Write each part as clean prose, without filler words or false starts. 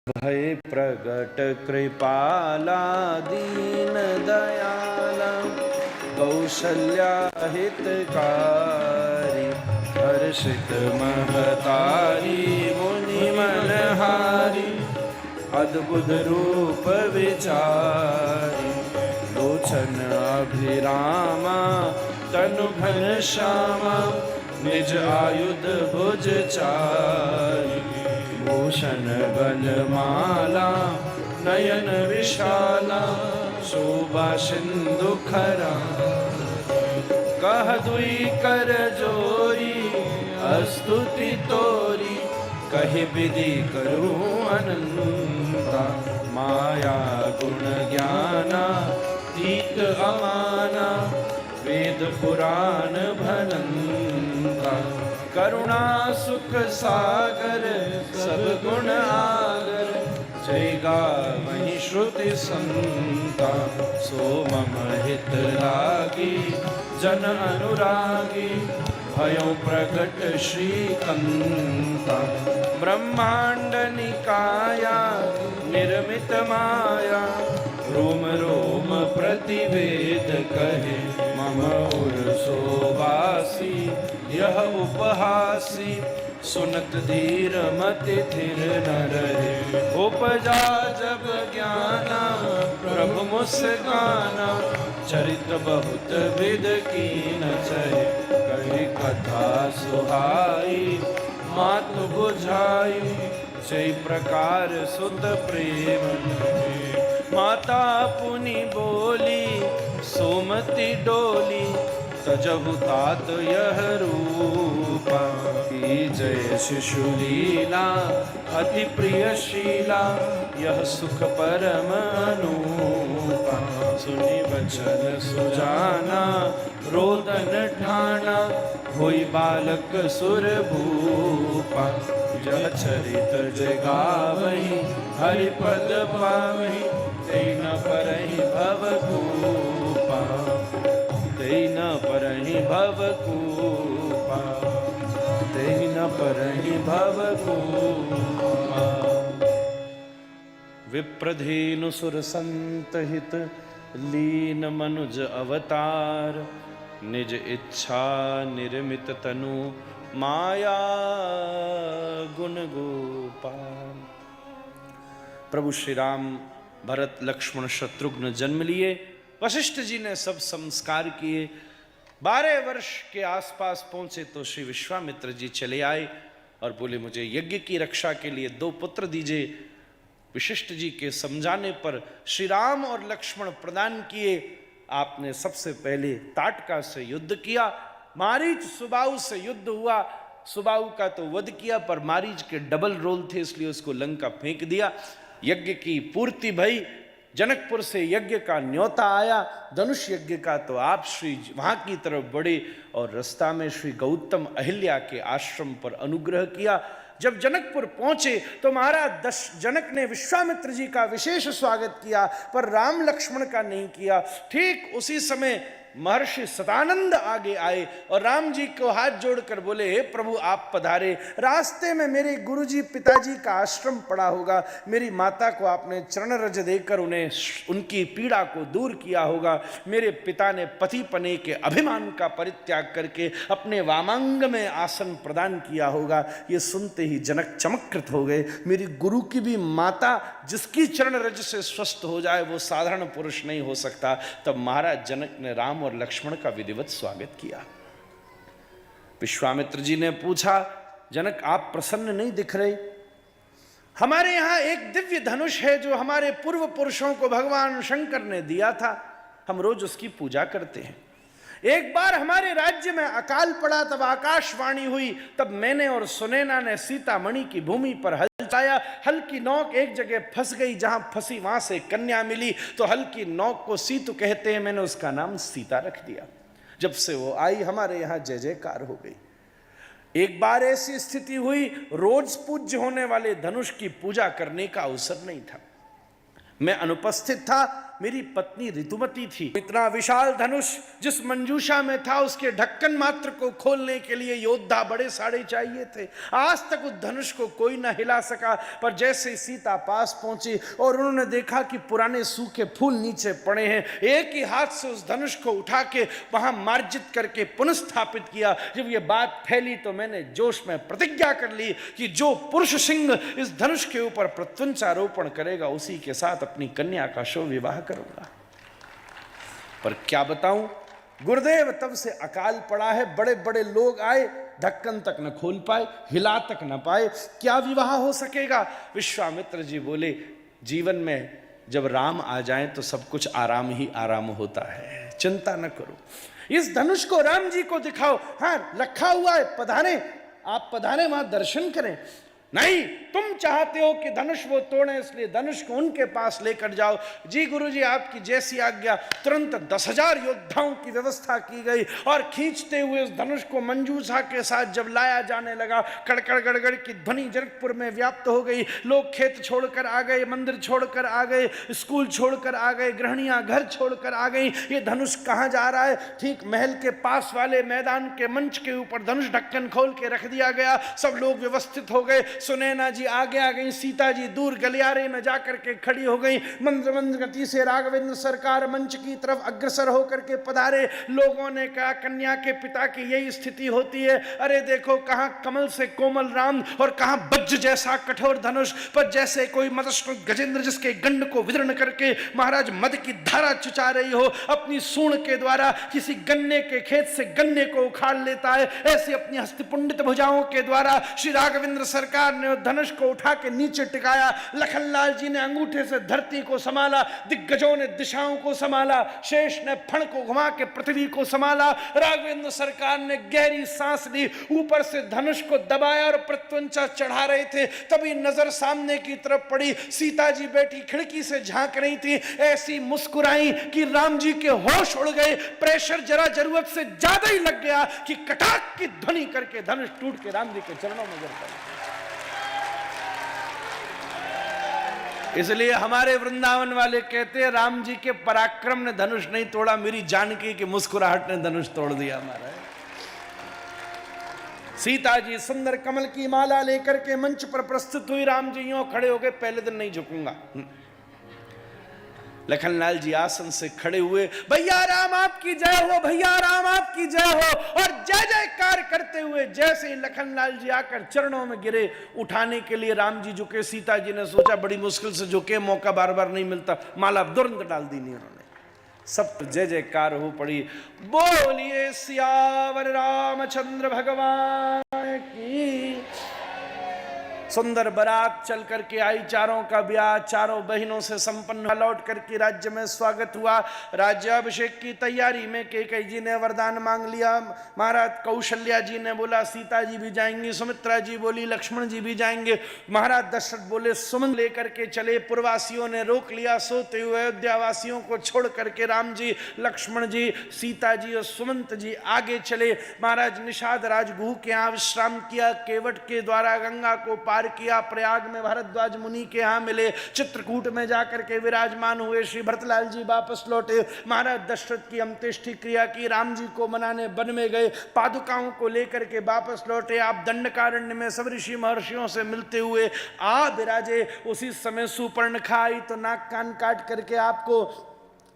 भय प्रगट कृपाला दीन दयाला कौशल्या हितकारी हर्षित महतारी मुनि मनहारी अद्भुत रूप विचारी लोचन अभिरामा तनु घन श्यामा निज आयुध भुज चारी भूषण बलमाला नयन विशाला शोभा सिंधु खरा कह दुई कर जोरी स्तुति तोरी कहि विधि करूं अनंता माया गुण ज्ञाना तीत अमाना वेद पुराण भनंता करुणा सुख सागर सब गुण आगर जय गावहि श्रुति संता सो मम हित लागी जन अनुरागी भयो प्रकट श्रीकंता ब्रह्मांड निकाया निर्मित माया रोम रोम प्रतिवेद कहे मम उर सोबासी यह उपहासी सुनत धीर मति थिर न रहे उपजा जब ज्ञाना प्रभु मुस्काना चरित बहुत विद कीन चहे कही कथा सुहाई मातु बुझाई जय प्रकार सुत प्रेम माता पुनि बोली सोमति डोली तजहु तात यह रूपा की जय शिशु लीला अति प्रिय शीला यह सुख परम अनुपा सुनि वचन सुजाना रोदन ठाना होई बालक सुर भूपा जह चरित जगावहि हरि पद पावहि तेई न परहि भव कूपा तेई न परहि भव कूपा तेई न परहि भव कूपा विप्रधेनु सुर संत हित लीन मनुज अवतार निज इच्छा निर्मित तनु माया गुण गोपाल। प्रभु श्री राम भरत लक्ष्मण शत्रुघ्न जन्म लिए। वशिष्ठ जी ने सब संस्कार किए। 12 वर्ष के आसपास पहुंचे तो श्री विश्वामित्र जी चले आए और बोले मुझे यज्ञ की रक्षा के लिए 2 पुत्र दीजिए। वशिष्ठ जी के समझाने पर श्री राम और लक्ष्मण प्रदान किए। आपने सबसे पहले ताटका से युद्ध किया। मारीच सुबाहु से युद्ध हुआ। सुबाहु का तो वध किया पर मारीच के डबल रोल थे इसलिए उसको लंका फेंक दिया। यज्ञ की पूर्ति भई। जनकपुर से यज्ञ का न्योता आया। धनुष यज्ञ का तो आप श्री वहां की तरफ बढ़े और रास्ता में श्री गौतम अहिल्या के आश्रम पर अनुग्रह किया। जब जनकपुर पहुंचे तो महाराज जनक ने विश्वामित्र जी का विशेष स्वागत किया पर राम लक्ष्मण का नहीं किया। ठीक उसी समय महर्षि सदानंद आगे आए और राम जी को हाथ जोड़कर बोले हे प्रभु आप पधारे। रास्ते में मेरे गुरुजी पिताजी का आश्रम पड़ा होगा। मेरी माता को आपने चरण रज देकर उन्हें उनकी पीड़ा को दूर किया होगा। मेरे पिता ने पति पने के अभिमान का परित्याग करके अपने वामांग में आसन प्रदान किया होगा। ये सुनते ही जनक चमत्कृत हो गए। मेरी गुरु की भी माता जिसकी चरण रज से स्वस्थ हो जाए वो साधारण पुरुष नहीं हो सकता। तब महाराज जनक ने राम और लक्ष्मण का विधिवत स्वागत किया। विश्वामित्र जी ने पूछा जनक आप प्रसन्न नहीं दिख रहे। हमारे यहां एक दिव्य धनुष है जो हमारे पूर्व पुरुषों को भगवान शंकर ने दिया था। हम रोज उसकी पूजा करते हैं। एक बार हमारे राज्य में अकाल पड़ा तब आकाशवाणी हुई। तब मैंने और सुनैना ने सीतामणि की भूमि पर हल चलाया। हल की नोक एक जगह फंस गई। जहां फंसी वहां से कन्या मिली तो हल की नोक को सीतु कहते हैं। मैंने उसका नाम सीता रख दिया। जब से वो आई हमारे यहां जय जयकार हो गई। एक बार ऐसी स्थिति हुई रोज पूज्य होने वाले धनुष की पूजा करने का अवसर नहीं था। मैं अनुपस्थित था। मेरी पत्नी ऋतुमती थी। इतना विशाल धनुष जिस मंजूषा में था, उसके ढक्कन मात्र को खोलने के लिए योद्धा बड़े साड़े चाहिए थे। आज तक उस धनुष को कोई न हिला सका, पर जैसे सीता पास पहुंची और उन्होंने देखा कि पुराने सूखे फूल नीचे पड़े हैं, एक ही हाथ से उस धनुष को उठा के वहां मार्जित करके पुनस्थापित किया। जब ये बात फैली तो मैंने जोश में प्रतिज्ञा कर ली कि जो पुरुष सिंह इस धनुष के ऊपर प्रत्यंचारोपण करेगा उसी के साथ अपनी कन्या का शव विवाह करूंगा। पर क्या बताऊं, गुरुदेव तब से अकाल पड़ा है। बड़े बड़े लोग आए, ढक्कन तक न खोल पाए, हिला तक न पाए, क्या विवाह हो सकेगा। विश्वामित्र जी बोले, जीवन में जब राम आ जाएं तो सब कुछ आराम ही आराम होता है, चिंता न करो। इस धनुष को राम जी को दिखाओ। हाँ, रखा हुआ है, पधारे, आप पधारे, वहां दर्शन करें। नहीं, तुम चाहते हो कि धनुष वो तोड़े, इसलिए धनुष को उनके पास लेकर जाओ। जी गुरुजी, आपकी जैसी आज्ञा। तुरंत 10,000 योद्धाओं की व्यवस्था की गई और खींचते हुए उस धनुष को मंजूषा के साथ जब लाया जाने लगा, कड़कड़ गड़गड़ की ध्वनि जनकपुर में व्याप्त हो गई। लोग खेत छोड़कर आ गए, मंदिर छोड़कर आ गए, स्कूल छोड़कर आ गए, गृहणियां घर छोड़कर आ गई। ये धनुष कहाँ जा रहा है? ठीक महल के पास वाले मैदान के मंच के ऊपर धनुष ढक्कन खोल के रख दिया गया। सब लोग व्यवस्थित हो गए। सुनैना जी आगे आ गई, सीता जी दूर गलियारे में जाकर के खड़ी हो गई। मंद्र मंद्र गति से राघवेंद्र सरकार मंच की तरफ अग्रसर होकर के पधारे। लोगों ने कहा, कन्या के पिता की यही स्थिति होती है। अरे देखो, कहां कमल से कोमल राम और कहां वज्र जैसा कठोर धनुष, पर जैसे कोई मदस्नु गजेंद्र जिसके गंड को विदर्ण करके महाराज मद की धारा चुचा रही हो, अपनी सूंड के द्वारा किसी गन्ने के खेत से गन्ने को उखाड़ लेता है, ऐसे अपनी हस्तिपुंडित भुजाओं के द्वारा श्री राघवेंद्र सरकार ने धनुष को उठा के नीचे टिकाया। लखनलाल जी ने अंगूठे से धरती को संभाला, दिग्गजों ने दिशाओं को संभाला, शेष ने फण को घुमा के पृथ्वी को संभाला। राघवेंद्र सरकार ने गहरी सांस ली, ऊपर से धनुष को दबाया और प्रत्यंचा चढ़ा रहे थे। तभी नजर सामने की तरफ पड़ी, सीता जी बेटी खिड़की से झांक रही थी, ऐसी मुस्कुराई कि राम जी के होश उड़ गए। प्रेशर जरा जरूरत से ज्यादा ही लग गया कि कटाक की ध्वनि करके धनुष टूट के राम जी के चरणों में गिर पड़ा। इसलिए हमारे वृंदावन वाले कहते हैं, राम जी के पराक्रम ने धनुष नहीं तोड़ा, मेरी जानकी की मुस्कुराहट ने धनुष तोड़ दिया हमारा। सीता जी सुंदर कमल की माला लेकर के मंच पर प्रस्तुत हुई। राम जी यूं खड़े हो गए, पहले दिन नहीं झुकूंगा। लखनलाल जी आसन से खड़े हुए, भैया राम आपकी जय हो, भैया राम आपकी जय हो, और जय जयकार करते हुए जैसे ही लखनलाल जी आकर चरणों में गिरे, उठाने के लिए राम जी झुके। सीता जी ने सोचा बड़ी मुश्किल से झुके, मौका बार बार नहीं मिलता, माला तुरंत डाल दी नहीं उन्होंने। सब जय जयकार हो पड़ी। बोलिए सियावर रामचंद्र भगवान की। सुंदर बारात चल करके आई, चारों का ब्याह चारों बहनों से संपन्न लौट करके राज्य में स्वागत हुआ। राज्याभिषेक की तैयारी में कैकेयी जी ने वरदान मांग लिया। महाराज कौशल्या जी ने बोला सीता जी भी जाएंगी, सुमित्रा जी बोली लक्ष्मण जी भी जाएंगे। महाराज दशरथ बोले सुमन लेकर के चले। पूर्ववासियों ने रोक लिया, सोते हुए अयोध्यावासियों को छोड़ करके राम जी, लक्ष्मण जी, सीता जी और सुमंत जी आगे चले। महाराज निषाद राज गुह के यहाँ विश्राम किया, केवट के द्वारा गंगा को पार किया, प्रयाग में भारद्वाज मुनि के यहां मिले, चित्रकूट में जाकर के विराजमान हुए। श्री भरतलाल जी वापस लौटे। महाराज दशरथ की अंत्येष्टि क्रिया की, राम जी को मनाने वन में गए, पादुकाओं को लेकर के वापस लौटे। आप दंडकारण्य में सब ऋषि महर्षियों से मिलते हुए आ विराजे। उसी समय सुपर्णखा आई तो नाक कान काट करके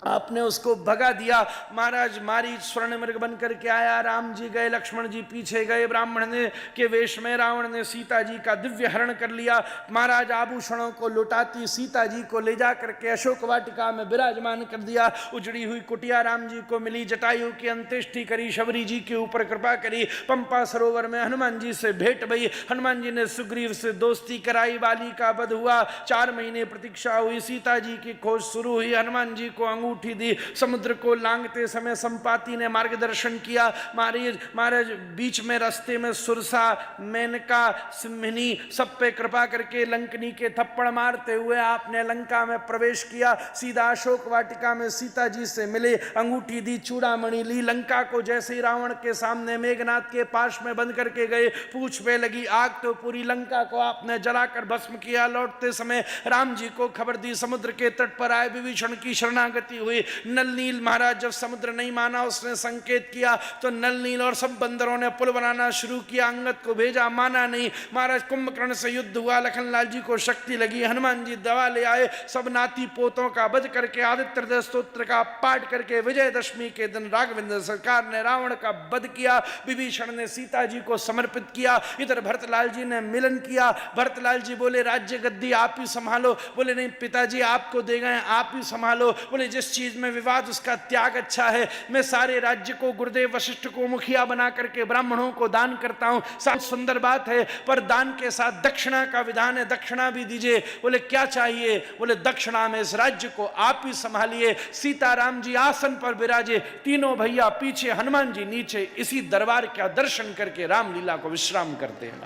आपने उसको भगा दिया। महाराज मारीच स्वर्ण मृग बन करके आया, राम जी गए, लक्ष्मण जी पीछे गए। ब्राह्मण ने के वेश में रावण ने सीता जी का दिव्य हरण कर लिया। महाराज आभूषणों को लुटाती सीता जी को ले जा करके अशोक वाटिका में विराजमान कर दिया। उजड़ी हुई कुटिया राम जी को मिली, जटायु की अंत्येष्टि करी, शबरी जी के ऊपर कृपा करी। पंपा सरोवर में हनुमान जी से भेंट भई, हनुमान जी ने सुग्रीव से दोस्ती कराई, बाली का वध हुआ। 4 महीने प्रतीक्षा हुई, सीता जी की खोज शुरू हुई। हनुमान जी को अंगूठा अंगूठी दी। समुद्र को लांघते समय संपाति ने मार्गदर्शन किया। महाराज बीच में रास्ते में सुरसा, मेनका, सिंहिनी सब पे कृपा करके लंकनी के थप्पड़ मारते हुए आपने लंका में प्रवेश किया। सीधा अशोक वाटिका में सीता जी से मिले, अंगूठी दी, चूड़ामणि ली। लंका को जैसे ही रावण के सामने मेघनाथ के पास में बंद करके गए, पूंछ पे लगी आग तो पूरी लंका को आपने जलाकर भस्म किया। लौटते समय राम जी को खबर दी, समुद्र के तट पर आए, विभीषण की शरणागति हुई। नल नील महाराज जब समुद्र नहीं माना, उसने संकेत किया तो नल नील और सब बंदरों ने पुल बनाना शुरू किया। अंगद को भेजा, माना नहीं। महाराज कुंभकर्ण से युद्ध हुआ, लखनलाल जी को शक्ति लगी, हनुमान जी दवा ले आए। सब नाती पोतों का वध करके आदित्य हृदय स्तोत्र का पाठ करके विजयदशमी के दिन राघवेंद्र सरकार ने रावण का वध किया। विभीषण ने सीता जी को समर्पित किया। इधर भरतलाल जी ने मिलन किया। भरतलाल जी बोले राज्य गद्दी आप ही संभालो। बोले नहीं पिताजी आपको दे गए, आप ही संभालो। बोले जिस चीज में विवाद उसका त्याग अच्छा है। मैं सारे राज्य को गुरुदेव वशिष्ठ को मुखिया बना करके ब्राह्मणों को दान करता हूं। सब सुंदर बात है, पर दान के साथ दक्षिणा का विधान है, दक्षिणा भी दीजिए। बोले क्या चाहिए? बोले दक्षिणा में इस राज्य को आप ही संभालिए। सीताराम जी आसन पर विराजे, तीनों भैया पीछे, हनुमान जी नीचे। इसी दरबार का दर्शन करके रामलीला को विश्राम करते हैं।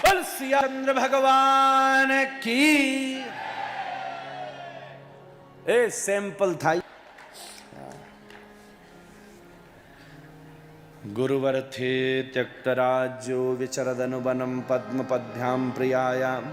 बोल सिया चंद्र भगवान की। ए सैंपल था। गुरुवर थे त्यक्तराज्यो विचरदनुवनं पद्म पद्भ्यां प्रियायां